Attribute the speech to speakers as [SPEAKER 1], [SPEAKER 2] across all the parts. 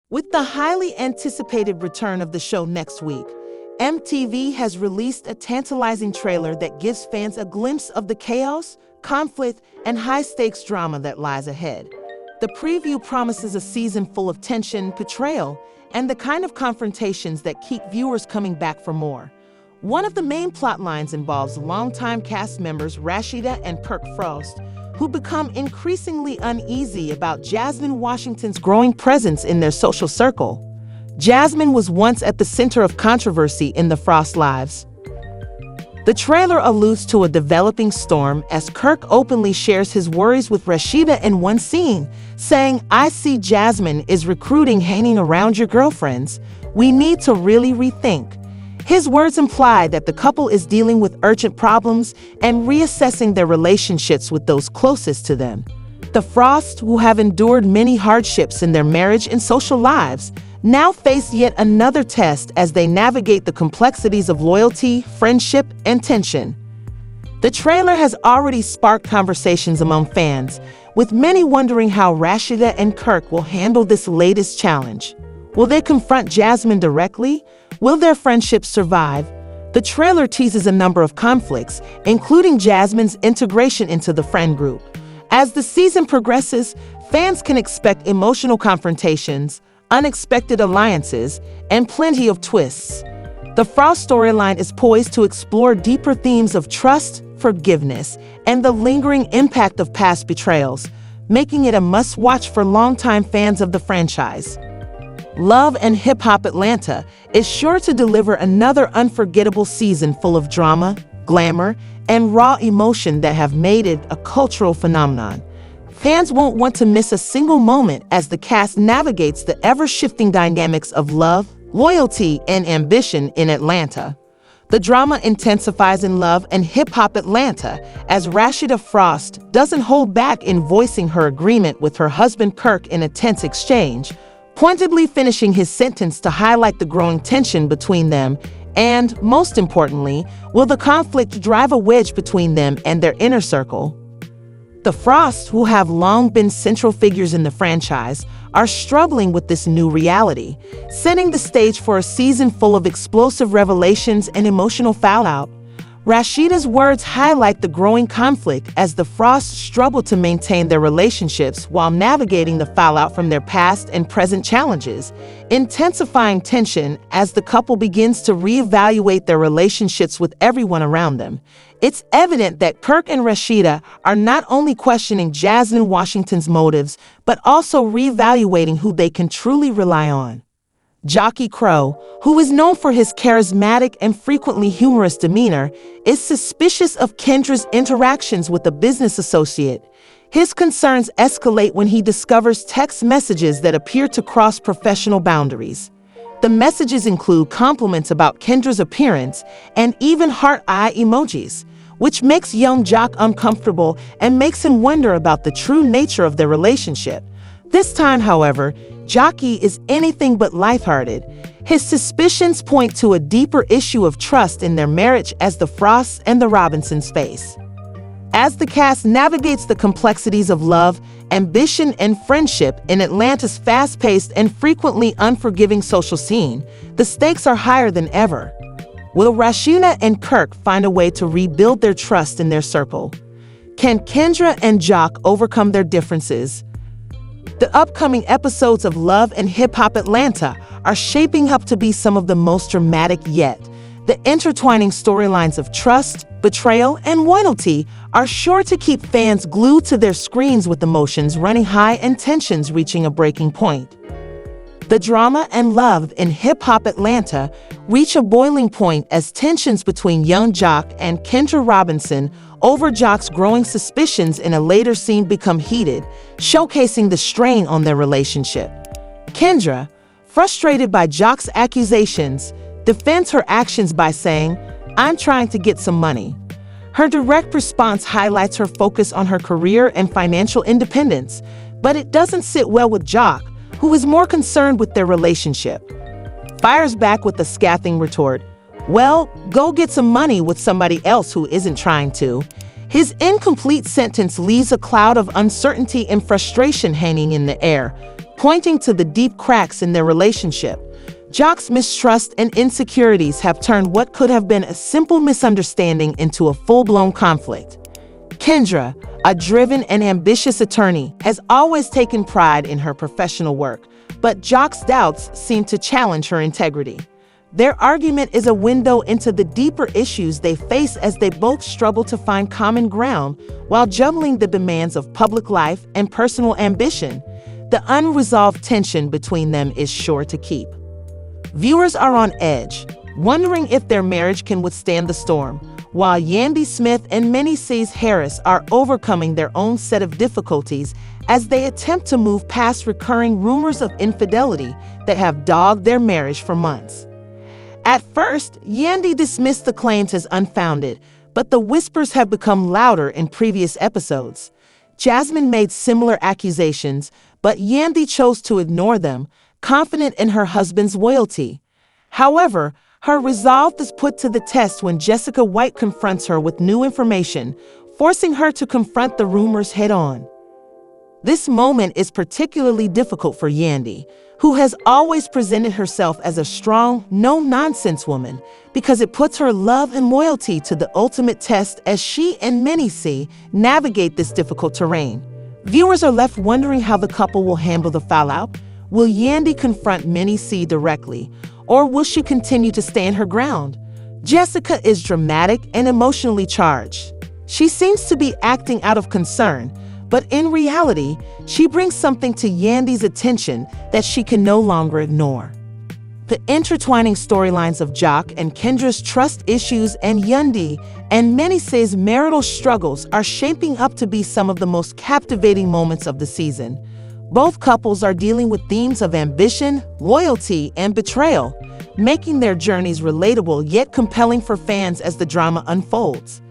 [SPEAKER 1] With the highly anticipated return of the show next week, MTV has released a tantalizing trailer that gives fans a glimpse of the chaos, conflict, and high-stakes drama that lies ahead. The preview promises a season full of tension, betrayal, and the kind of confrontations that keep viewers coming back for more. One of the main plot lines involves longtime cast members Rashida and Kirk, who become increasingly uneasy about Jasmine Washington's growing presence in their social circle. Jasmine was once at the center of controversy in the Frost lives. The trailer alludes to a developing storm as Kirk openly shares his worries with Rashida in one scene, saying, "I see Jasmine is recruiting hanging around your girlfriends. We need to really rethink." His words imply that the couple is dealing with urgent problems and reassessing their relationships with those closest to them. The Frosts, who have endured many hardships in their marriage and social lives, now face yet another test as they navigate the complexities of loyalty, friendship, and tension. The trailer has already sparked conversations among fans, with many wondering how Rashida and Kirk will handle this latest challenge. Will they confront Jasmine directly? Will their friendship survive? The trailer teases a number of conflicts, including Jasmine's integration into the friend group. As the season progresses, fans can expect emotional confrontations, unexpected alliances, and plenty of twists. The Frost storyline is poised to explore deeper themes of trust, forgiveness, and the lingering impact of past betrayals, making it a must-watch for longtime fans of the franchise. Love and Hip Hop Atlanta is sure to deliver another unforgettable season full of drama, glamour, and raw emotion that have made it a cultural phenomenon. Fans won't want to miss a single moment as the cast navigates the ever-shifting dynamics of love, loyalty, and ambition in Atlanta. The drama intensifies in Love and Hip Hop Atlanta as Rashida Frost doesn't hold back in voicing her agreement with her husband Kirk in a tense exchange, pointedly finishing his sentence to highlight the growing tension between them, and, most importantly, will the conflict drive a wedge between them and their inner circle? The Frosts, who have long been central figures in the franchise, are struggling with this new reality, setting the stage for a season full of explosive revelations and emotional fallout. Rashida's words highlight the growing conflict as the Frosts struggle to maintain their relationships while navigating the fallout from their past and present challenges, intensifying tension as the couple begins to reevaluate their relationships with everyone around them. It's evident that Kirk and Rashida are not only questioning Jasmine Washington's motives, but also reevaluating who they can truly rely on. Jockey Crow, who is known for his charismatic and frequently humorous demeanor, is suspicious of Kendra's interactions with a business associate. His concerns escalate when he discovers text messages that appear to cross professional boundaries. The messages include compliments about Kendra's appearance and even heart-eye emojis, which makes young Jock uncomfortable and makes him wonder about the true nature of their relationship. This time, however, Jockey is anything but lighthearted. His suspicions point to a deeper issue of trust in their marriage as the Frosts and the Robinsons face. As the cast navigates the complexities of love, ambition, and friendship in Atlanta's fast-paced and frequently unforgiving social scene, the stakes are higher than ever. Will Rashida and Kirk find a way to rebuild their trust in their circle? Can Kendra and Jock overcome their differences? The upcoming episodes of Love and Hip Hop Atlanta are shaping up to be some of the most dramatic yet. The intertwining storylines of trust, betrayal, and loyalty are sure to keep fans glued to their screens with emotions running high and tensions reaching a breaking point. The drama and love in Hip Hop Atlanta reach a boiling point as tensions between young Jock and Kendra Robinson over Jock's growing suspicions in a later scene become heated, showcasing the strain on their relationship. Kendra, frustrated by Jock's accusations, defends her actions by saying, "I'm trying to get some money." Her direct response highlights her focus on her career and financial independence, but it doesn't sit well with Jock, who is more concerned with their relationship. Fires back with a scathing retort, "Well, go get some money with somebody else who isn't trying to." His incomplete sentence leaves a cloud of uncertainty and frustration hanging in the air, pointing to the deep cracks in their relationship. Jock's mistrust and insecurities have turned what could have been a simple misunderstanding into a full-blown conflict. Kendra, a driven and ambitious attorney, has always taken pride in her professional work, but Jock's doubts seem to challenge her integrity. Their argument is a window into the deeper issues they face as they both struggle to find common ground while juggling the demands of public life and personal ambition. The unresolved tension between them is sure to keep. Viewers are on edge, wondering if their marriage can withstand the storm, while Yandy Smith and Mendeecees Harris are overcoming their own set of difficulties as they attempt to move past recurring rumors of infidelity that have dogged their marriage for months. At first, Yandy dismissed the claims as unfounded, but the whispers have become louder in previous episodes. Jasmine made similar accusations, but Yandy chose to ignore them, confident in her husband's loyalty. However, her resolve is put to the test when Jessica White confronts her with new information, forcing her to confront the rumors head-on. This moment is particularly difficult for Yandy, who has always presented herself as a strong, no-nonsense woman, because it puts her love and loyalty to the ultimate test as she and Mendeecees navigate this difficult terrain. Viewers are left wondering how the couple will handle the fallout. Will Yandy confront Mendeecees directly, or will she continue to stand her ground? Jessica is dramatic and emotionally charged. She seems to be acting out of concern, but in reality, she brings something to Yandy's attention that she can no longer ignore. The intertwining storylines of Jock and Kendra's trust issues and Yandy and Mendeecees' marital struggles are shaping up to be some of the most captivating moments of the season. Both couples are dealing with themes of ambition, loyalty, and betrayal, making their journeys relatable yet compelling for fans as the drama unfolds.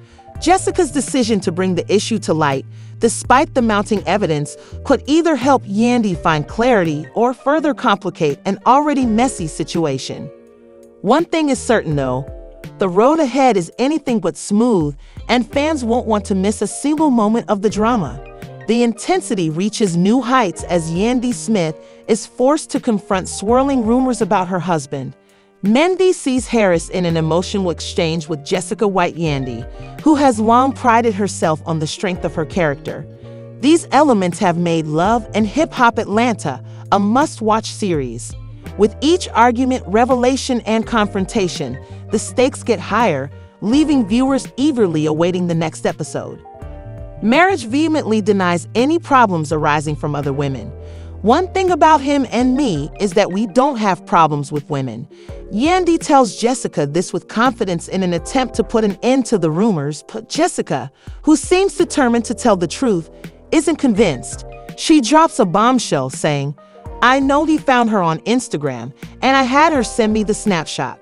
[SPEAKER 1] Jessica's decision to bring the issue to light, despite the mounting evidence, could either help Yandy find clarity or further complicate an already messy situation. One thing is certain though, the road ahead is anything but smooth, and fans won't want to miss a single moment of the drama. The intensity reaches new heights as Yandy Smith is forced to confront swirling rumors about her husband. Mendeecees Harris in an emotional exchange with Jessica White Yandy, who has long prided herself on the strength of her character. These elements have made Love and Hip Hop Atlanta a must-watch series. With each argument, revelation, and confrontation, the stakes get higher, leaving viewers eagerly awaiting the next episode. Marriage vehemently denies any problems arising from other women. One thing about him and me is that we don't have problems with women. Yandy tells Jessica this with confidence in an attempt to put an end to the rumors, but Jessica, who seems determined to tell the truth, isn't convinced. She drops a bombshell saying, "I know he found her on Instagram, and I had her send me the snapshot."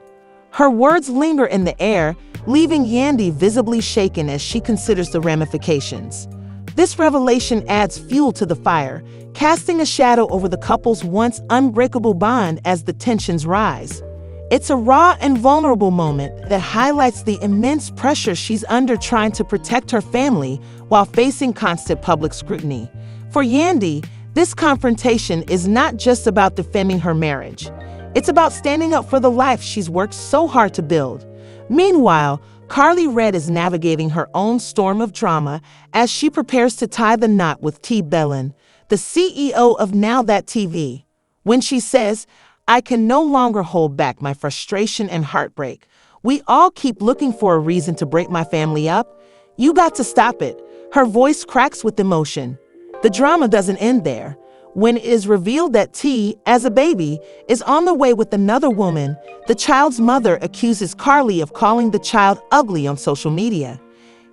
[SPEAKER 1] Her words linger in the air, leaving Yandy visibly shaken as she considers the ramifications. This revelation adds fuel to the fire, casting a shadow over the couple's once unbreakable bond as the tensions rise. It's a raw and vulnerable moment that highlights the immense pressure she's under trying to protect her family while facing constant public scrutiny. For Yandy, this confrontation is not just about defending her marriage. It's about standing up for the life she's worked so hard to build. Meanwhile, Carly Red is navigating her own storm of drama as she prepares to tie the knot with T. Bellin, the CEO of Now That TV. When she says, "I can no longer hold back my frustration and heartbreak. We all keep looking for a reason to break my family up. You got to stop it." Her voice cracks with emotion. The drama doesn't end there. When it is revealed that T, as a baby, is on the way with another woman, the child's mother accuses Carly of calling the child ugly on social media.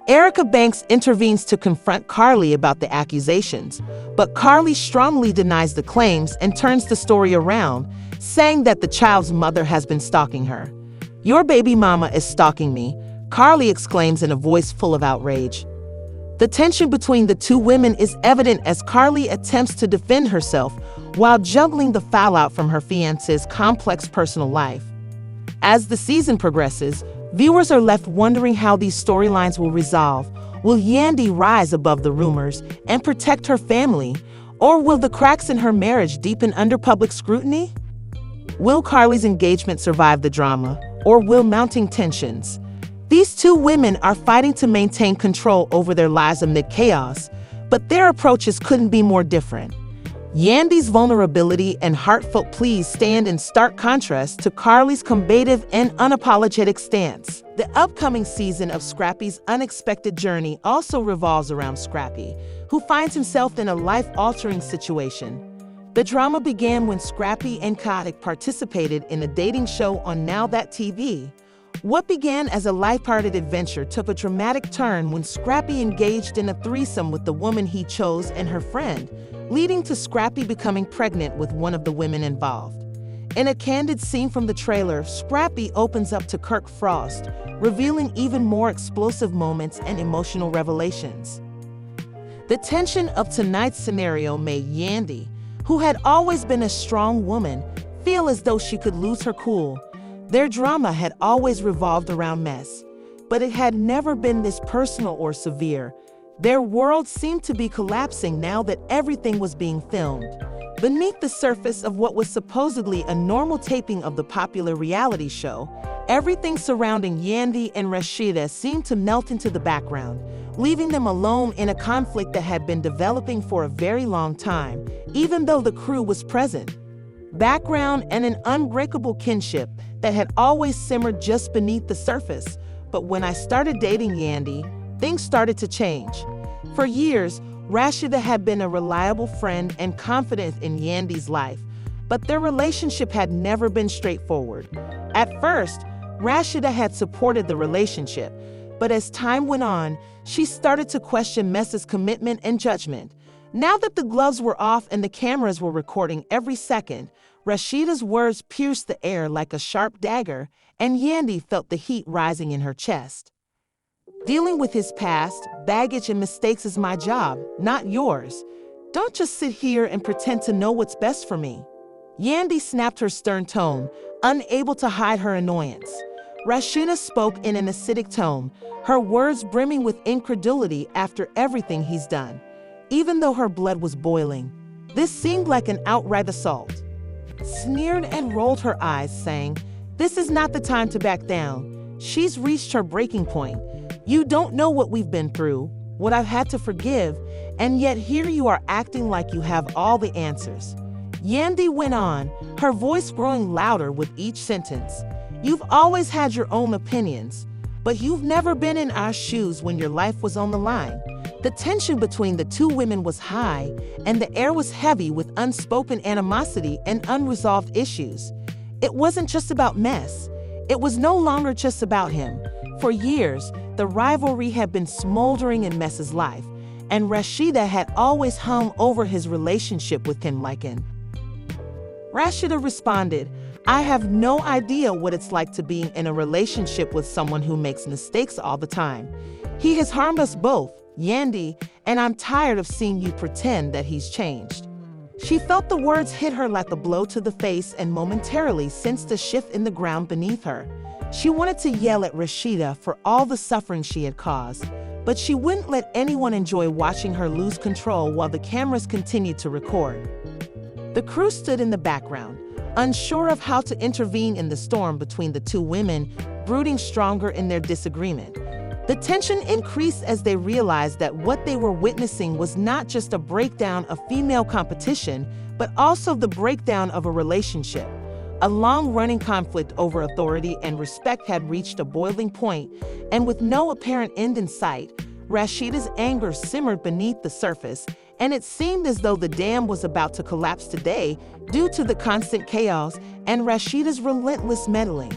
[SPEAKER 1] Erica Banks intervenes to confront Carly about the accusations, but Carly strongly denies the claims and turns the story around, saying that the child's mother has been stalking her. "Your baby mama is stalking me," Carly exclaims in a voice full of outrage. The tension between the two women is evident as Carly attempts to defend herself while juggling the fallout from her fiancé's complex personal life. As the season progresses, viewers are left wondering how these storylines will resolve. Will Yandy rise above the rumors and protect her family, Or will the cracks in her marriage deepen under public scrutiny? Will Carly's engagement survive the drama, or will mounting tensions? These two women are fighting to maintain control over their lives amid chaos, but their approaches couldn't be more different. Yandy's vulnerability and heartfelt pleas stand in stark contrast to Carly's combative and unapologetic stance. The upcoming season of Scrappy's unexpected journey also revolves around Scrappy, who finds himself in a life-altering situation. The drama began when Scrappy and Kirk participated in a dating show on Now That TV. What began as a lighthearted adventure took a dramatic turn when Scrappy engaged in a threesome with the woman he chose and her friend, leading to Scrappy becoming pregnant with one of the women involved. In a candid scene from the trailer, Scrappy opens up to Kirk Frost, revealing even more explosive moments and emotional revelations. The tension of tonight's scenario made Yandy, who had always been a strong woman, feel as though she could lose her cool. Their drama had always revolved around mess, but it had never been this personal or severe. Their world seemed to be collapsing now that everything was being filmed. Beneath the surface of what was supposedly a normal taping of the popular reality show, everything surrounding Yandy and Rashida seemed to melt into the background, leaving them alone in a conflict that had been developing for a very long time, even though the crew was present. Background and an unbreakable kinship that had always simmered just beneath the surface. But when I started dating Yandy, things started to change. For years, Rashida had been a reliable friend and confidant in Yandy's life, but their relationship had never been straightforward. At first, Rashida had supported the relationship, but as time went on, she started to question Mess's commitment and judgment. Now that the gloves were off and the cameras were recording every second, Rashida's words pierced the air like a sharp dagger, and Yandy felt the heat rising in her chest. Dealing with his past, baggage, and mistakes is my job, not yours. Don't just sit here and pretend to know what's best for me. Yandy snapped her stern tone, unable to hide her annoyance. Rashida spoke in an acidic tone, her words brimming with incredulity after everything he's done. Even though her blood was boiling, this seemed like an outright assault. Sneered and rolled her eyes, saying, "This is not the time to back down. She's reached her breaking point. You don't know what we've been through, what I've had to forgive, and yet here you are acting like you have all the answers." Yandy went on, her voice growing louder with each sentence. "You've always had your own opinions, but you've never been in our shoes when your life was on the line." The tension between the two women was high, and the air was heavy with unspoken animosity and unresolved issues. It wasn't just about Mess. It was no longer just about him. For years, the rivalry had been smoldering in Mess's life, and Rashida had always hung over his relationship with him like an. Rashida responded, "I have no idea what it's like to be in a relationship with someone who makes mistakes all the time. He has harmed us both, Yandy, and I'm tired of seeing you pretend that he's changed." She felt the words hit her like a blow to the face and momentarily sensed a shift in the ground beneath her. She wanted to yell at Rashida for all the suffering she had caused, but she wouldn't let anyone enjoy watching her lose control while the cameras continued to record. The crew stood in the background, unsure of how to intervene in the storm between the two women, brooding stronger in their disagreement. The tension increased as they realized that what they were witnessing was not just a breakdown of female competition, but also the breakdown of a relationship. A long-running conflict over authority and respect had reached a boiling point, and with no apparent end in sight, Rashida's anger simmered beneath the surface, and it seemed as though the dam was about to collapse today due to the constant chaos and Rashida's relentless meddling.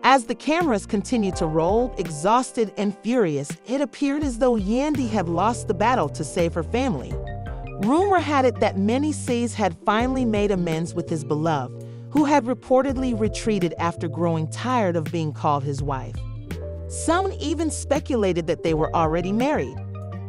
[SPEAKER 1] As the cameras continued to roll, exhausted and furious, it appeared as though Yandy had lost the battle to save her family. Rumor had it that Mendeecees had finally made amends with his beloved, who had reportedly retreated after growing tired of being called his wife. Some even speculated that they were already married.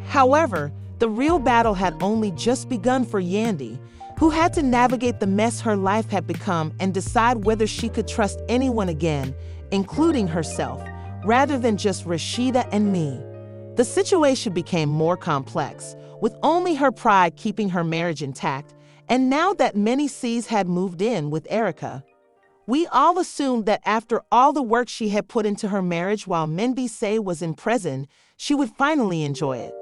[SPEAKER 1] However, the real battle had only just begun for Yandy, who had to navigate the mess her life had become and decide whether she could trust anyone again, including herself, rather than just Rashida and me. The situation became more complex, with only her pride keeping her marriage intact, and now that Mendeecees had moved in with Erica, we all assumed that after all the work she had put into her marriage while Mendeecees was in prison, she would finally enjoy it.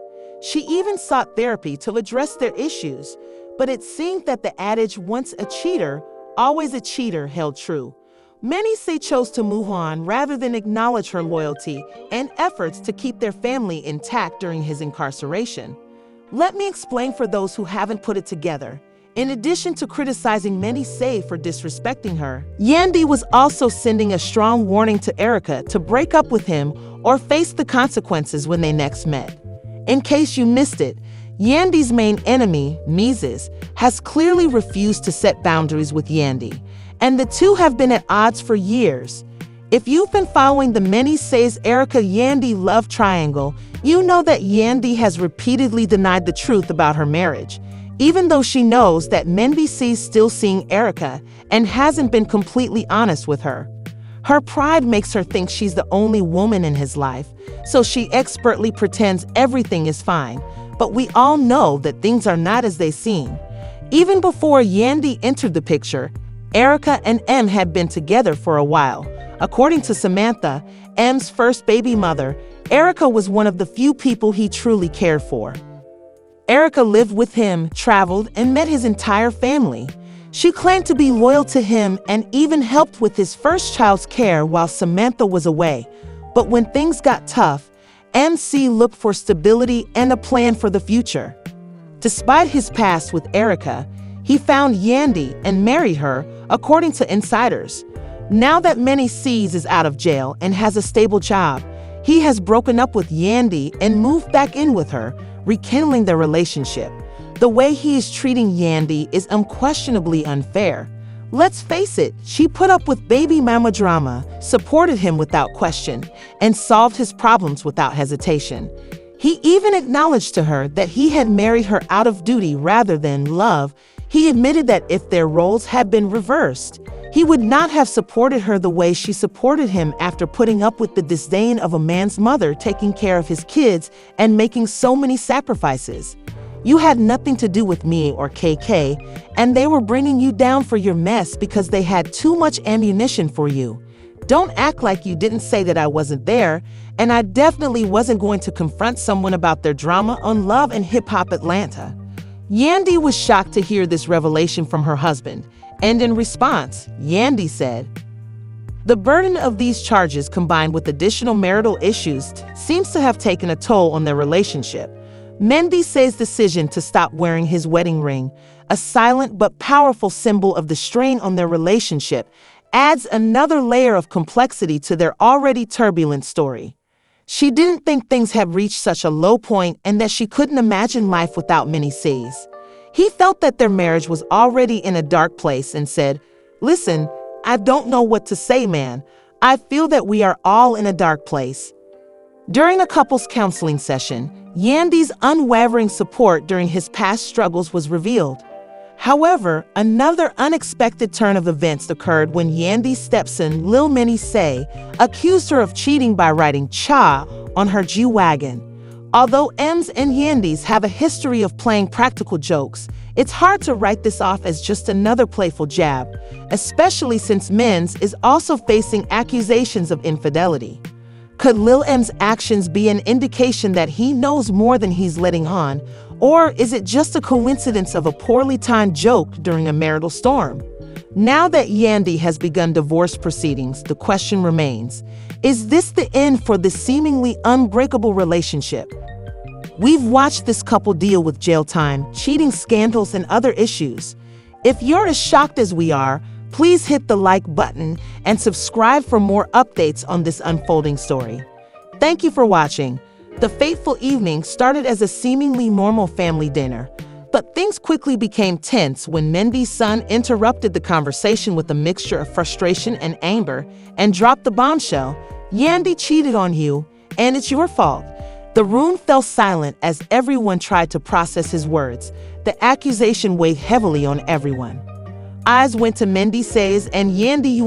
[SPEAKER 1] She even sought therapy to address their issues, but it seemed that the adage once a cheater, always a cheater held true. Mendeecees chose to move on rather than acknowledge her loyalty and efforts to keep their family intact during his incarceration. Let me explain for those who haven't put it together. In addition to criticizing Mendeecees for disrespecting her, Yandy was also sending a strong warning to Erica to break up with him or face the consequences when they next met. In case you missed it, Yandy's main enemy, Mendeecees, has clearly refused to set boundaries with Yandy, and the two have been at odds for years. If you've been following the Mendeecees-Erica-Yandy love triangle, you know that Yandy has repeatedly denied the truth about her marriage, even though she knows that Mendeecees still seeing Erica and hasn't been completely honest with her. Her pride makes her think she's the only woman in his life, so she expertly pretends everything is fine, but we all know that things are not as they seem. Even before Yandy entered the picture, Erica and M had been together for a while. According to Samantha, M's first baby mother, Erica was one of the few people he truly cared for. Erica lived with him, traveled, and met his entire family. She claimed to be loyal to him and even helped with his first child's care while Samantha was away. But when things got tough, MC looked for stability and a plan for the future. Despite his past with Erica, he found Yandy and married her, according to insiders. Now that Mendeecees is out of jail and has a stable job, he has broken up with Yandy and moved back in with her, rekindling their relationship. The way he is treating Yandy is unquestionably unfair. Let's face it, she put up with baby mama drama, supported him without question, and solved his problems without hesitation. He even acknowledged to her that he had married her out of duty rather than love. He admitted that if their roles had been reversed, he would not have supported her the way she supported him after putting up with the disdain of a man's mother taking care of his kids and making so many sacrifices. You had nothing to do with me or KK, and they were bringing you down for your mess because they had too much ammunition for you. Don't act like you didn't say that I wasn't there, and I definitely wasn't going to confront someone about their drama on Love and Hip Hop Atlanta. Yandy was shocked to hear this revelation from her husband, and in response, Yandy said, "The burden of these charges combined with additional marital issues seems to have taken a toll on their relationship. Mendeecees' decision to stop wearing his wedding ring, a silent but powerful symbol of the strain on their relationship, adds another layer of complexity to their already turbulent story. She didn't think things had reached such a low point and that she couldn't imagine life without Mendeecees. He felt that their marriage was already in a dark place and said, 'Listen, I don't know what to say, man. I feel that we are all in a dark place.'" During a couples counseling session, Yandy's unwavering support during his past struggles was revealed. However, another unexpected turn of events occurred when Yandy's stepson, Lil Mendeecees, accused her of cheating by riding Cha on her G-Wagon. Although M's and Yandy's have a history of playing practical jokes, it's hard to write this off as just another playful jab, especially since Men's is also facing accusations of infidelity. Could Lil M's actions be an indication that he knows more than he's letting on, or is it just a coincidence of a poorly timed joke during a marital storm? Now that Yandy has begun divorce proceedings, the question remains, is this the end for this seemingly unbreakable relationship? We've watched this couple deal with jail time, cheating scandals, and other issues. If you're as shocked as we are, please hit the like button and subscribe for more updates on this unfolding story. Thank you for watching. The fateful evening started as a seemingly normal family dinner, but things quickly became tense when Mendy's son interrupted the conversation with a mixture of frustration and anger and dropped the bombshell, "Yandy cheated on you, and it's your fault." The room fell silent as everyone tried to process his words. The accusation weighed heavily on everyone. Eyes went to Mendeecees and Yandy,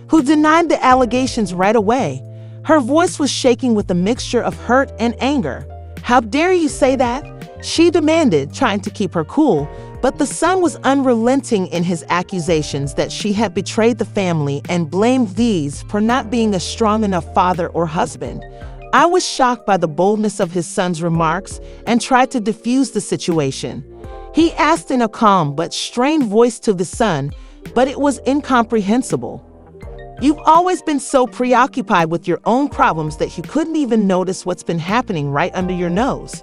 [SPEAKER 1] who denied the allegations right away. Her voice was shaking with a mixture of hurt and anger. "How dare you say that?" she demanded, trying to keep her cool, but the son was unrelenting in his accusations that she had betrayed the family and blamed these for not being a strong enough father or husband. I was shocked by the boldness of his son's remarks and tried to defuse the situation. He asked in a calm but strained voice to the son, but it was incomprehensible. "You've always been so preoccupied with your own problems that you couldn't even notice what's been happening right under your nose."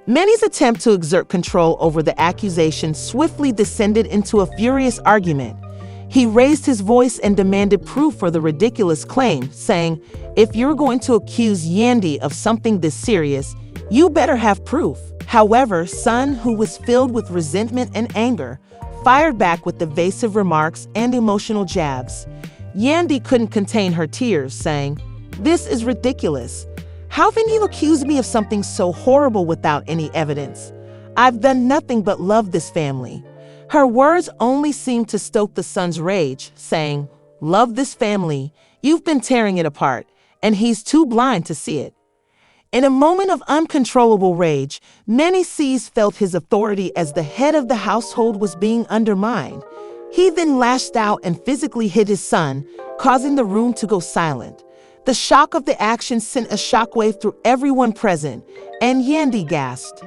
[SPEAKER 1] Manny's attempt to exert control over the accusation swiftly descended into a furious argument. He raised his voice and demanded proof for the ridiculous claim, saying, "If you're going to accuse Yandy of something this serious, you better have proof." However, son, who was filled with resentment and anger, fired back with evasive remarks and emotional jabs. Yandy couldn't contain her tears, saying, "This is ridiculous. How can you accuse me of something so horrible without any evidence? I've done nothing but love this family." Her words only seemed to stoke the son's rage, saying, "Love this family? You've been tearing it apart, and he's too blind to see it." In a moment of uncontrollable rage, Mendeecees felt his authority as the head of the household was being undermined. He then lashed out and physically hit his son, causing the room to go silent. The shock of the action sent a shockwave through everyone present, and Yandy gasped.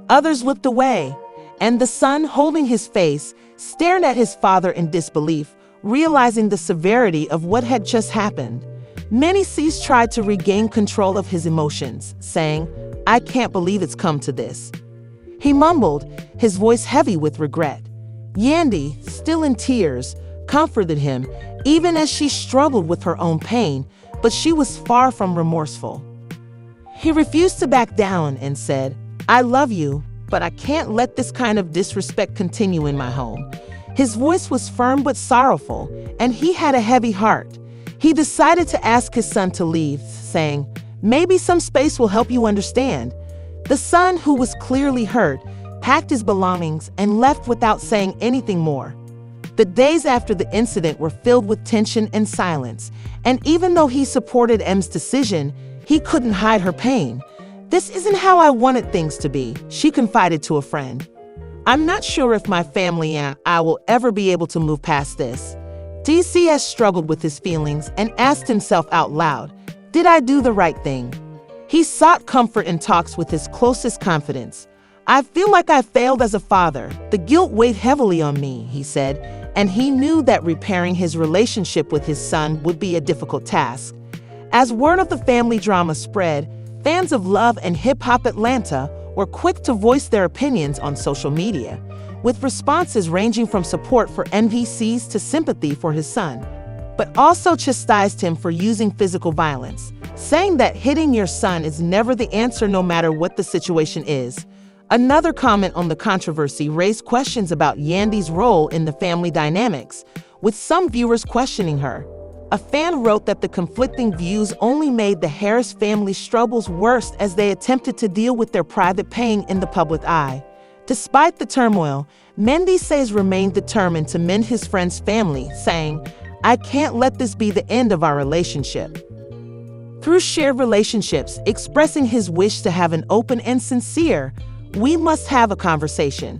[SPEAKER 1] Others looked away, and the son, holding his face, stared at his father in disbelief, realizing the severity of what had just happened. Mendeecees tried to regain control of his emotions, saying, "I can't believe it's come to this." He mumbled, his voice heavy with regret. Yandy, still in tears, comforted him, even as she struggled with her own pain, but she was far from remorseful. He refused to back down and said, "I love you, but I can't let this kind of disrespect continue in my home." His voice was firm but sorrowful, and he had a heavy heart. He decided to ask his son to leave, saying, "Maybe some space will help you understand." The son, who was clearly hurt, packed his belongings and left without saying anything more. The days after the incident were filled with tension and silence, and even though he supported M's decision, he couldn't hide her pain. "This isn't how I wanted things to be," she confided to a friend. "I'm not sure if my family and I will ever be able to move past this." DCS struggled with his feelings and asked himself out loud, "Did I do the right thing?" He sought comfort in talks with his closest confidants. "I feel like I failed as a father. The guilt weighed heavily on me," he said, and he knew that repairing his relationship with his son would be a difficult task. As word of the family drama spread, fans of Love and Hip Hop Atlanta were quick to voice their opinions on social media, with responses ranging from support for Mendeecees to sympathy for his son, but also chastised him for using physical violence, saying that hitting your son is never the answer no matter what the situation is. Another comment on the controversy raised questions about Yandy's role in the family dynamics, with some viewers questioning her. A fan wrote that the conflicting views only made the Harris family's struggles worse as they attempted to deal with their private pain in the public eye. Despite the turmoil, Mendeecees remained determined to mend his friend's family, saying, "I can't let this be the end of our relationship." Through shared relationships, expressing his wish to have an open and sincere, "We must have a conversation."